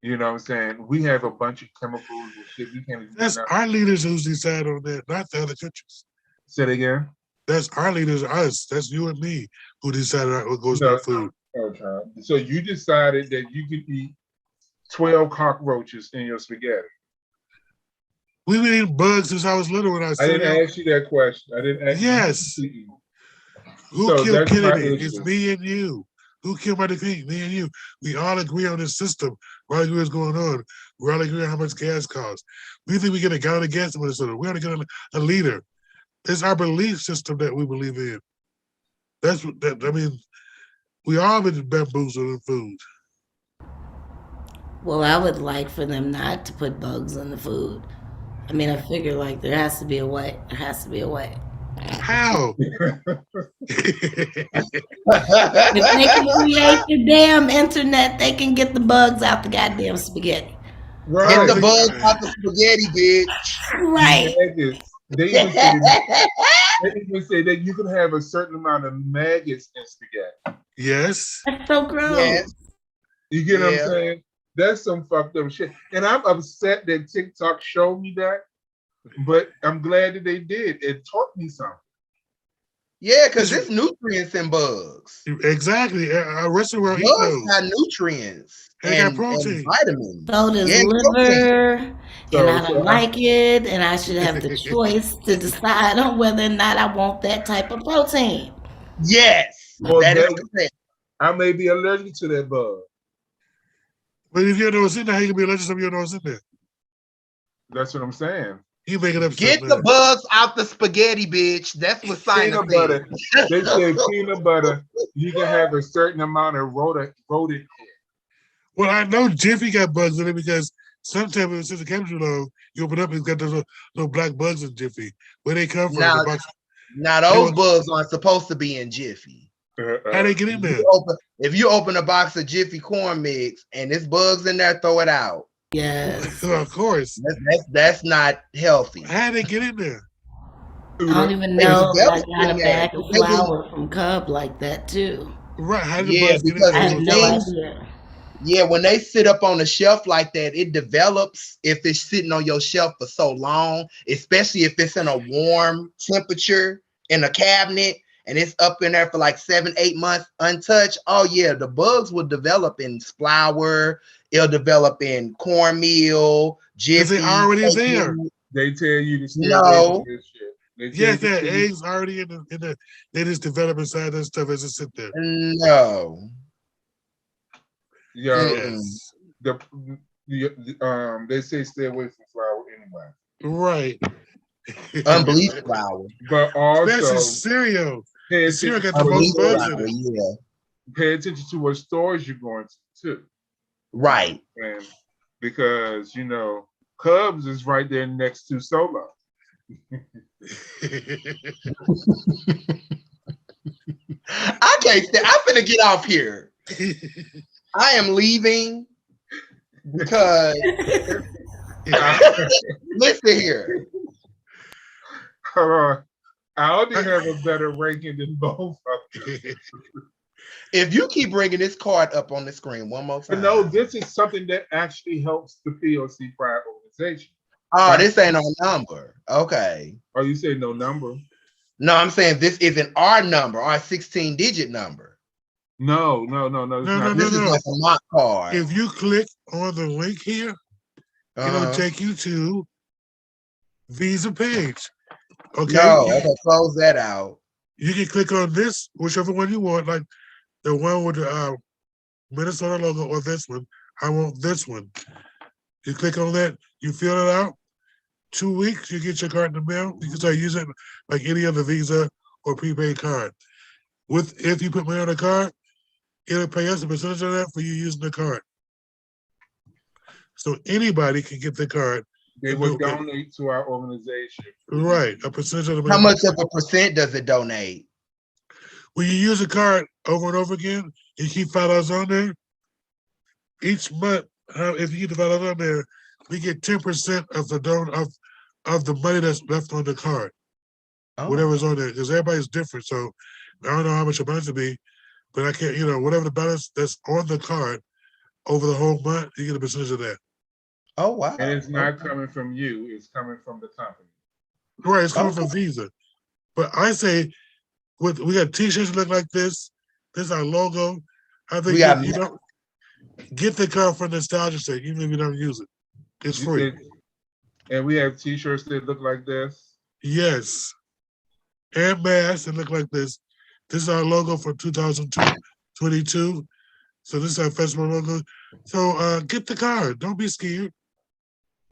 you know what I'm saying? We have a bunch of chemicals and shit. We can't even. That's our leaders who decide on that, not the other countries. Say it again. That's our leaders, us. That's you and me who decided what goes in our food. Okay. So you decided that you could eat 12 cockroaches in your spaghetti. We've been eating bugs since I was little. When I didn't ask you that question. I didn't ask yes. you. Who killed Kennedy? It's me and you. Who killed Martin King? Me and you. We all agree on this system. We all agree what's going on. We all agree on how much gas costs. We think we get a gallon of gas in Minnesota. We ought to get a liter. It's our belief system that we believe in. That's what that. I mean, we all been bamboozled in food. Well, I would like for them not to put bugs in the food. I mean, I figure like there has to be a way. There has to be a way. How? If they can create the damn internet, they can get the bugs out the goddamn spaghetti. Right. Get the bugs out the spaghetti, bitch. Right. They even say that you can have a certain amount of maggots in spaghetti. Yes. That's so gross. Yes. You get what I'm saying? That's some fucked up shit. And I'm upset that TikTok showed me that, but I'm glad that they did. It taught me something. Yeah, because there's nutrients in bugs. Exactly. Restaurant bugs got nutrients and protein, and vitamins. So does liver, and I don't like it, and I should have the choice to decide on whether or not I want that type of protein. Yes, well, that is correct. I may be allergic to that bug. But if you know what's in there, how you can be allergic to something you know what's in there? That's what I'm saying. You making up Get the bugs out the spaghetti, bitch. That's what peanut butter. They say peanut butter. You can have a certain amount of rodent hair. Well, I know Jiffy got bugs in it because sometimes when it's in the chemistry low, you open up and it's got those little black bugs in Jiffy. Where they come from? Now those bugs aren't supposed to be in Jiffy. How they get in there? If you open a box of Jiffy corn mix and there's bugs in there, throw it out. Yes. Of course. That's not healthy. How they get in there? I don't even know if I got a bag of flour from Cub like that too. Right. How did the bugs get in there? I have no idea. Yeah, when they sit up on the shelf like that, it develops if it's sitting on your shelf for so long, especially if it's in a warm temperature in a cabinet and it's up in there for like 7-8 months untouched. Oh yeah, the bugs will develop in flour. It'll develop in cornmeal, Jiffy. They already there. They tell you to stay no. This shit. Yes, that eggs already in the. They just develop inside that stuff as it sit there. No. Yes. They say stay away from flour anyway. Right. Unbleached flour. But also that's cereal. Cereal got the most bugs in it. Yeah. Pay attention to what stores you're going to too. Right. And because Cubs is right there next to Solo. I can't stay. I'm gonna get off here. I am leaving because listen here. I only have a better ranking than both of them. If you keep bringing this card up on the screen one more time. No, this is something that actually helps the POC Pride organization. Oh, right? This ain't no number. Okay. Oh, you say no number? No, I'm saying this isn't our number, our 16-digit number. No. This is like a mock card. If you click on the link here, it'll take you to Visa page. Okay. No, okay, close that out. You can click on this, whichever one you want, like the one with the Minnesota logo or this one. I want this one. You click on that, you fill it out, 2 weeks, you get your card in the mail. You can start using it like any other Visa or prepaid card. If you put money on the card, it'll pay us a percentage of that for you using the card. So anybody can get the card. They will donate to our organization. Right, a percentage of the How money. much of a percent does it donate? When you use a card over and over again, you keep $5 on there. Each month, if you keep the $5 on there, we get 10% of the of the money that's left on the card. Oh. Whatever's on there, because everybody's different. So I don't know how much a balance to be, but I can't, whatever the balance that's on the card over the whole month, you get a percentage of that. Oh, wow. And it's not coming from you, it's coming from the company. Right, it's coming from Visa. But I say, we got t-shirts that look like this. This is our logo. I think you don't get the card for nostalgia's sake, even if you don't use it. It's free. And we have t-shirts that look like this. Yes. And masks that look like this. This is our logo for 2022. So this is our festival logo. So get the card. Don't be scared.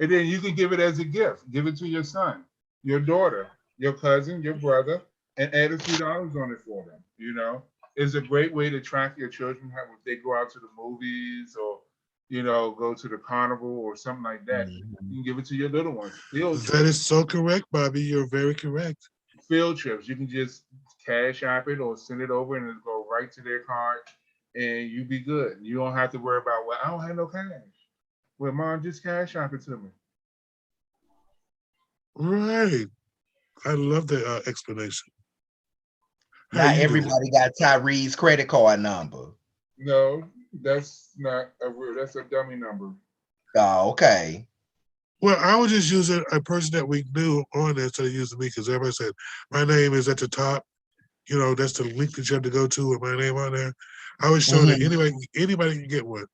And then you can give it as a gift. Give it to your son, your daughter, your cousin, your brother, and add a few dollars on it for them. It's a great way to track your children if they go out to the movies or go to the carnival or something like that. You can give it to your little ones. That is so correct, Bobby. You're very correct. Field trips. You can just cash app it or send it over and it'll go right to their card and you be good. You don't have to worry about, well, I don't have no cash. Well, Mom, just cash app it to me. Right. I love the explanation. Not everybody got Tyree's credit card number. No, that's not that's a dummy number. Oh, okay. Well, I was just using a person that we knew on there instead of using me because everybody said my name is at the top. That's the link that you have to go to with my name on there. I was showing that anybody can get one.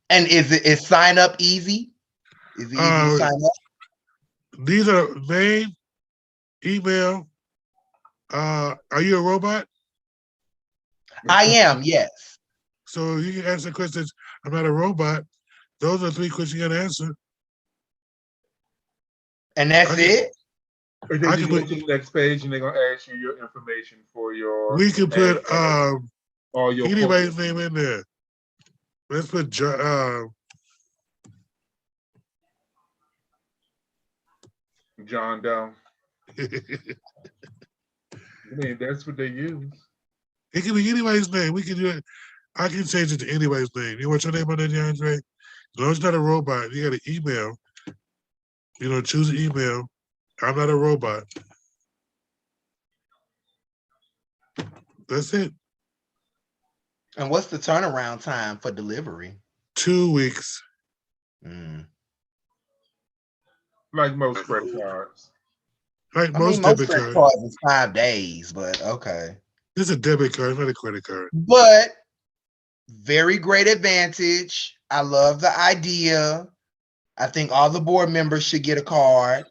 And is sign up easy? Is it easy to sign up? These are name, email. Are you a robot? I am, yes. So you can answer questions. I'm not a robot. Those are 3 questions you got to answer. And that's it? Or then you go to the next page and they're going to ask you your information for your... We can put all your anybody's name in there. Let's put John Doe. That's what they use. It can be anybody's name. We can do it. I can change it to anybody's name. You want your name on there, DeAndre? As long as you're not a robot, you got an email. Choose an email. I'm not a robot. That's it. And what's the turnaround time for delivery? 2 weeks. Like most credit cards. Like most debit credit cards is 5 days, but okay. It's a debit card, not a credit card. But very great advantage. I love the idea. I think all the board members should get a card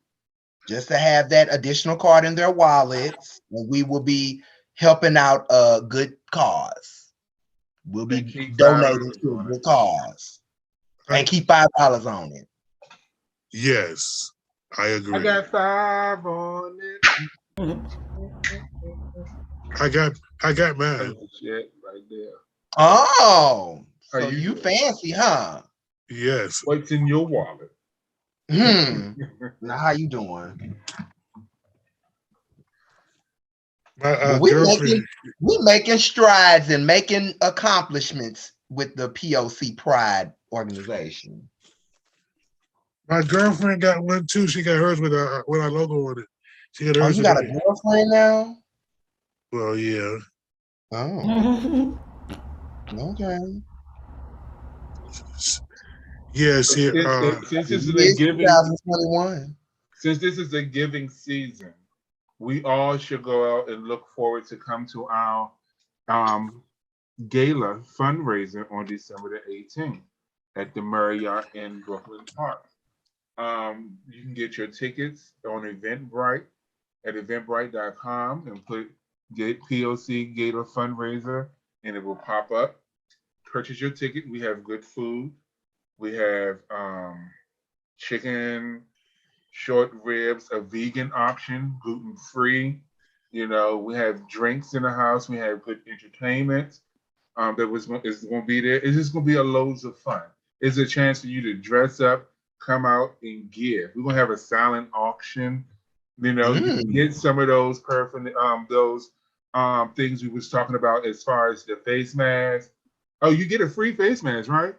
just to have that additional card in their wallets. And we will be helping out a good cause. We'll be donating to a good cause. And keep $5 on it. Yes, I agree. I got 5 on it. I got mine. Shit right there. Oh, so you fancy, huh? Yes. What's in your wallet? Now, how you doing? My we making strides and making accomplishments with the POC Pride organization. My girlfriend got one too. She got hers with our logo on it. She got hers. You got a girlfriend now? Well, yeah. Oh. Okay. Yes, since this is a giving season, we all should go out and look forward to come to our gala fundraiser on December the 18th at the Marriott in Brooklyn Park. You can get your tickets on Eventbrite at eventbrite.com and get POC Gala fundraiser and it will pop up. Purchase your ticket. We have good food. We have chicken, short ribs, a vegan option, gluten free. You know, we have drinks in the house. We have good entertainment. Is going to be there. It's just going to be a loads of fun. It's a chance for you to dress up, come out and give. We're going to have a silent auction. You know, you can get some of those things we was talking about as far as the face mask. Oh, you get a free face mask, right?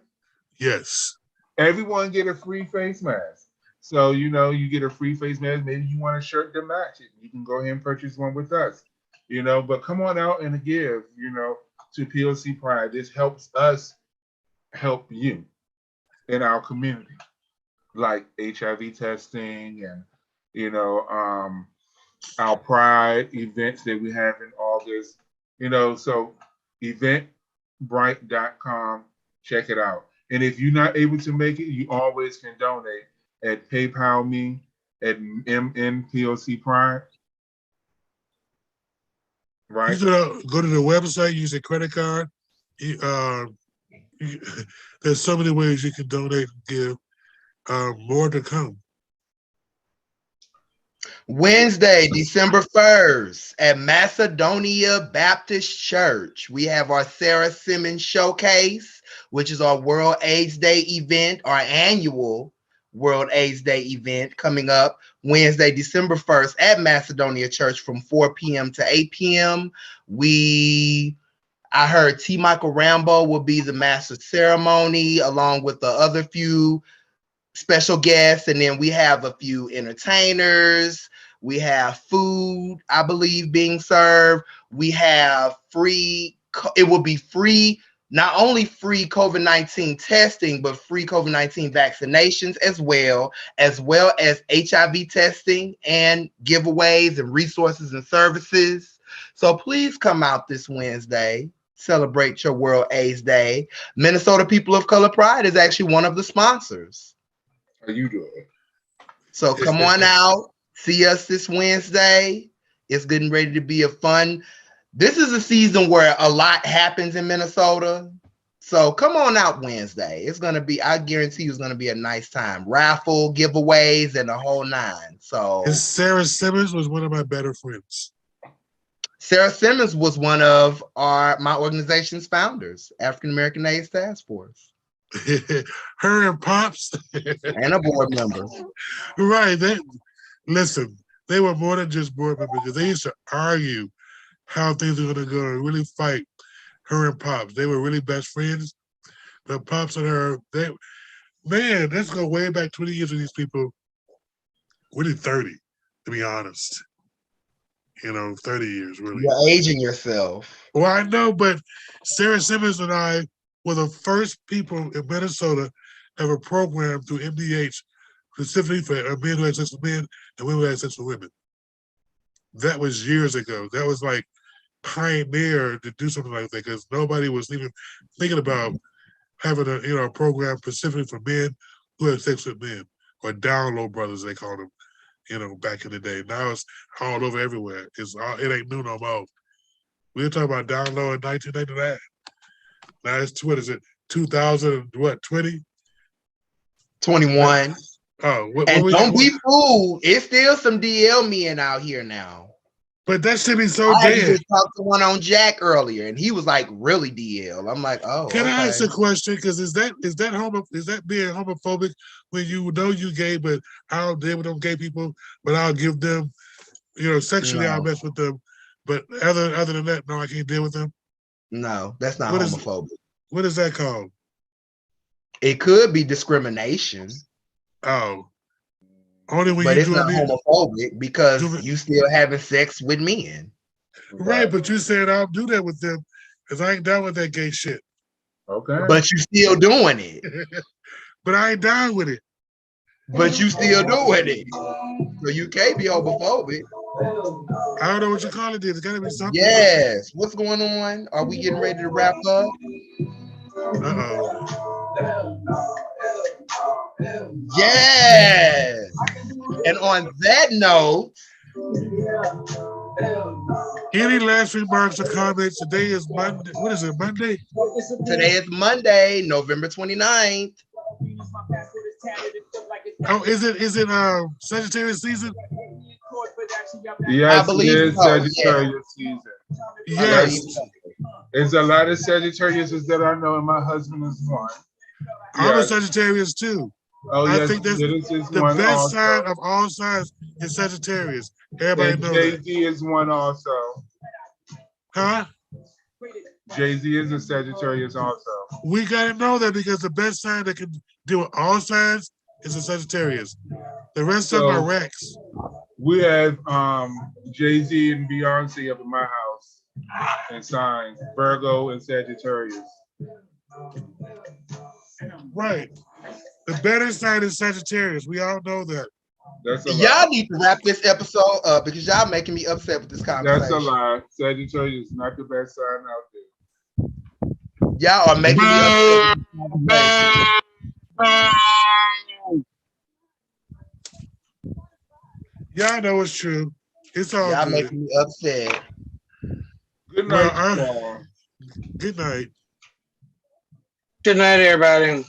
Yes. Everyone get a free face mask. So, you know, you get a free face mask. Maybe you want a shirt to match it. You can go ahead and purchase one with us. You know, but come on out and give, you know, to POC Pride. This helps us help you in our community, like HIV testing and, you know, our Pride events that we have in August. You know, so eventbrite.com, check it out. And if you're not able to make it, you always can donate at PayPal me at MNPOC Pride. Right. You go to the website, use a credit card. There's so many ways you can donate and give. More to come. Wednesday, December 1st at Macedonia Baptist Church, we have our Sarah Simmons Showcase, which is our World AIDS Day event, our annual World AIDS Day event coming up Wednesday, December 1st at Macedonia Church from 4 p.m. to 8 p.m. I heard T. Michael Rambo will be the master ceremony along with the other few special guests, and then we have a few entertainers. We have food, I believe, being served. We have free, it will be free, not only free COVID-19 testing, but free COVID-19 vaccinations as well as HIV testing and giveaways and resources and services. So please come out this Wednesday, celebrate your World AIDS Day. Minnesota People of Color Pride is actually one of the sponsors. How you doing? So come on out, see us this Wednesday. It's getting ready to be a fun. This is a season where a lot happens in Minnesota. So come on out Wednesday. It's going to be, I guarantee you it's going to be a nice time. Raffle, giveaways, and the whole nine. So and Sarah Simmons was one of my better friends. Sarah Simmons was one of my organization's founders, African American AIDS Task Force. Her and Pops. And a board member. Right. Listen, they were more than just board members because they used to argue how things were going to go and really fight. Her and Pops. They were really best friends. But Pops and her, let's go way back 20 years with these people. Really 30, to be honest. 30 years, really. You're aging yourself. Well, I know, but Sarah Simmons and I were the first people in Minnesota to have a program through MDH specifically for men who had sex with men and women who had sex with women. That was years ago. That was like pioneer to do something like that because nobody was even thinking about having a program specifically for men who had sex with men, or down low brothers they called them, back in the day. Now it's all over everywhere. It ain't new no more. We were talking about down low in 1999. Now it's 2020? 21. Oh, don't be fooled. It's still some DL men out here now. But that should be so I dead. just talked to one on Jack earlier, and he was like, "Really DL?" I'm like, "Oh." Can I ask a question? Because is that being homophobic when you know you gay, but I don't deal with them gay people, but I'll give them, sexually I'll mess with them, but other than that, no, I can't deal with them. No, that's not homophobic. What is that called? It could be discrimination. Oh. Only when but it's not homophobic because you still having sex with men. Right, but you said I'll do that with them because I ain't down with that gay shit. Okay. But you still doing it. But I ain't down with it. But you still doing it. So you can't be homophobic. I don't know what you call it. There's gotta be something. Yes. What's going on? Are we getting ready to wrap up? Yes. And on that note, any last remarks or comments? Today is Monday. What is it, Monday? Today is Monday, November 29th. Oh, is it Sagittarius season? Yes, I believe it is so, Sagittarius season. Yes. There's a lot of Sagittariuses that I know, and my husband is one. I'm a Yes. Sagittarius too. Oh, I yes, think that's Dennis is the one best also. sign of all signs is Sagittarius. Everybody And know Jay-Z that. is one also. Huh? Jay-Z is a Sagittarius also. We gotta know that because the best sign that can deal with all signs is a Sagittarius. The rest of them are Rex. We have Jay-Z and Beyonce up in my house and signs Virgo and Sagittarius. Right. The better sign is Sagittarius. We all know that. That's a lie. Y'all need to wrap this episode up because y'all making me upset with this conversation. That's a lie. Sagittarius is not the best sign out there. Y'all are making me upset with this conversation. Y'all know it's true. It's all Y'all good. making me upset. Good night, y'all. Good night. Good night, everybody.